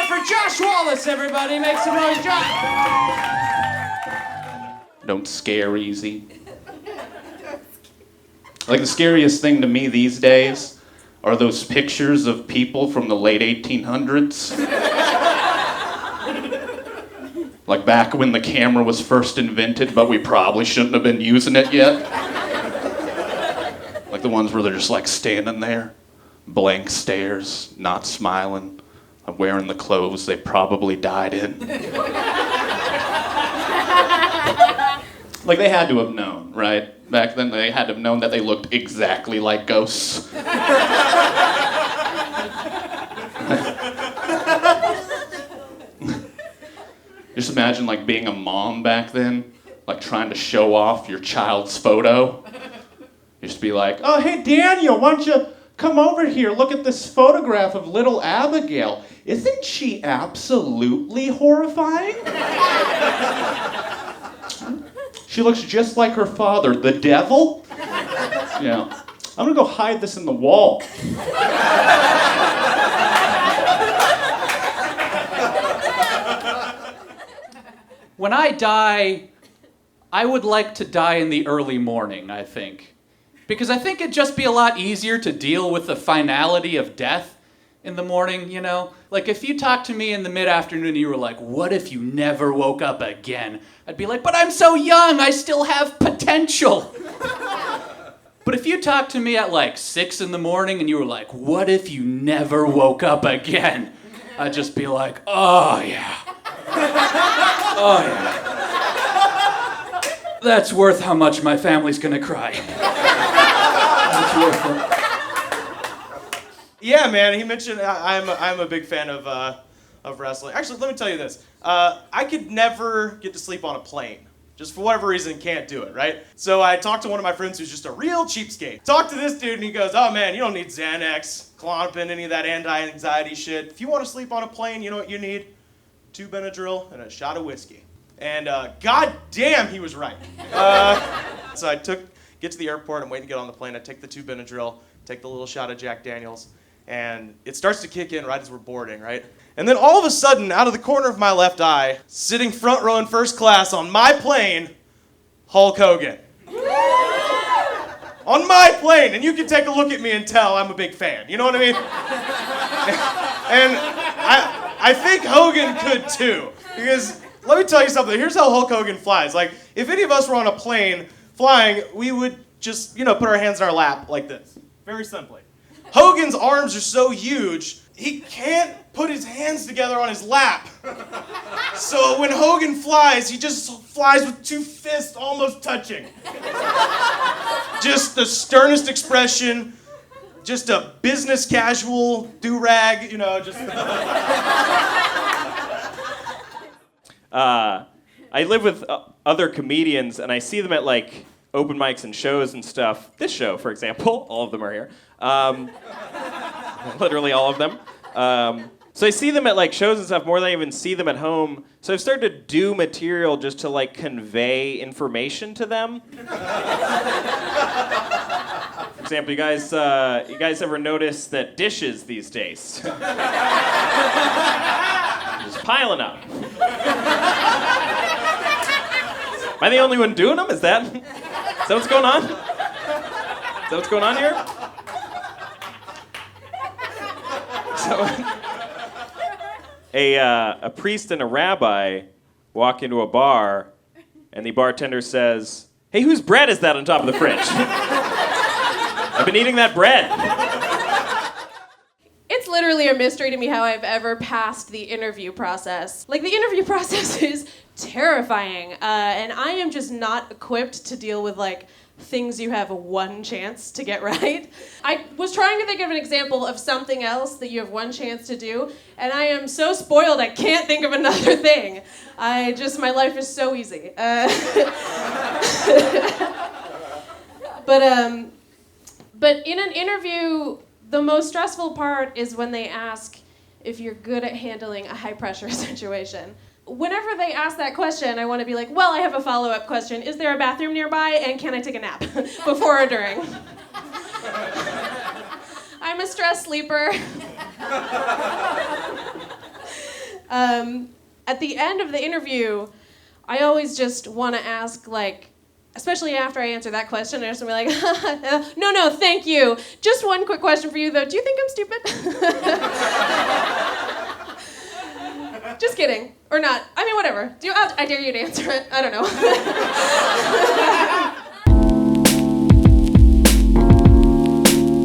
for Josh Wallace, everybody. Make some noise, Josh. Don't scare easy. Like, the scariest thing to me these days are those pictures of people from the late 1800s. Like back when the camera was first invented, but we probably shouldn't have been using it yet. Like the ones where they're just like standing there, blank stares, not smiling, wearing the clothes they probably died in. Like they had to have known, right? Back then they had to have known that they looked exactly like ghosts. Just imagine like being a mom back then, like trying to show off your child's photo. You just be like, oh, hey, Daniel, why don't you come over here, look at this photograph of little Abigail. Isn't she absolutely horrifying? She looks just like her father, the devil. Yeah. I'm gonna go hide this in the wall. When I die, I would like to die in the early morning, I think. Because I think it'd just be a lot easier to deal with the finality of death in the morning, you know? Like, if you talked to me in the mid-afternoon and you were like, what if you never woke up again? I'd be like, but I'm so young, I still have potential. But if you talked to me at like 6 in the morning and you were like, what if you never woke up again? I'd just be like, oh yeah. Oh yeah. That's worth how much my family's gonna cry. That's worth it. Yeah, man. He mentioned I'm a big fan of wrestling. Actually, let me tell you this. I could never get to sleep on a plane. Just for whatever reason, can't do it, right? So I talked to one of my friends who's just a real cheapskate. Talked to this dude and he goes, oh man, you don't need Xanax, Klonopin, any of that anti-anxiety shit. If you want to sleep on a plane, you know what you need? 2 Benadryl and a shot of whiskey. And god damn, he was right. So I get to the airport, I'm waiting to get on the plane, I take the 2 Benadryl, take the little shot of Jack Daniels, and it starts to kick in right as we're boarding, right? And then all of a sudden, out of the corner of my left eye, sitting front row in first class on my plane, Hulk Hogan. On my plane, and you can take a look at me and tell I'm a big fan, you know what I mean? And I think Hogan could too, because let me tell you something, here's how Hulk Hogan flies. Like, if any of us were on a plane flying, we would just, put our hands in our lap like this, very simply. Hogan's arms are so huge, he can't put his hands together on his lap. So when Hogan flies, he just flies with 2 fists almost touching. Just the sternest expression, just a business casual do-rag, just... I live with other comedians, and I see them at, like, open mics and shows and stuff. This show, for example, all of them are here. Literally all of them. So I see them at like shows and stuff more than I even see them at home. So I've started to do material just to like convey information to them. For example, you guys ever notice that dishes these days just piling up? Am I the only one doing them? Is that what's going on? Is that what's going on here? So, a priest and a rabbi walk into a bar, and the bartender says, "Hey, whose bread is that on top of the fridge? I've been eating that bread." It's literally a mystery to me how I've ever passed the interview process. Like, the interview process is terrifying, and I am just not equipped to deal with, like, things you have 1 chance to get right. I was trying to think of an example of something else that you have 1 chance to do, and I am so spoiled I can't think of another thing. My life is so easy. But in an interview, the most stressful part is when they ask if you're good at handling a high-pressure situation. Whenever they ask that question, I want to be like, well, I have a follow-up question. Is there a bathroom nearby, and can I take a nap before or during? I'm a stress sleeper. At the end of the interview, I always just want to ask, like, especially after I answer that question, I just want to be like, no, thank you. Just one quick question for you, though. Do you think I'm stupid? Just kidding. Or not. I mean, whatever. I dare you to answer it. I don't know.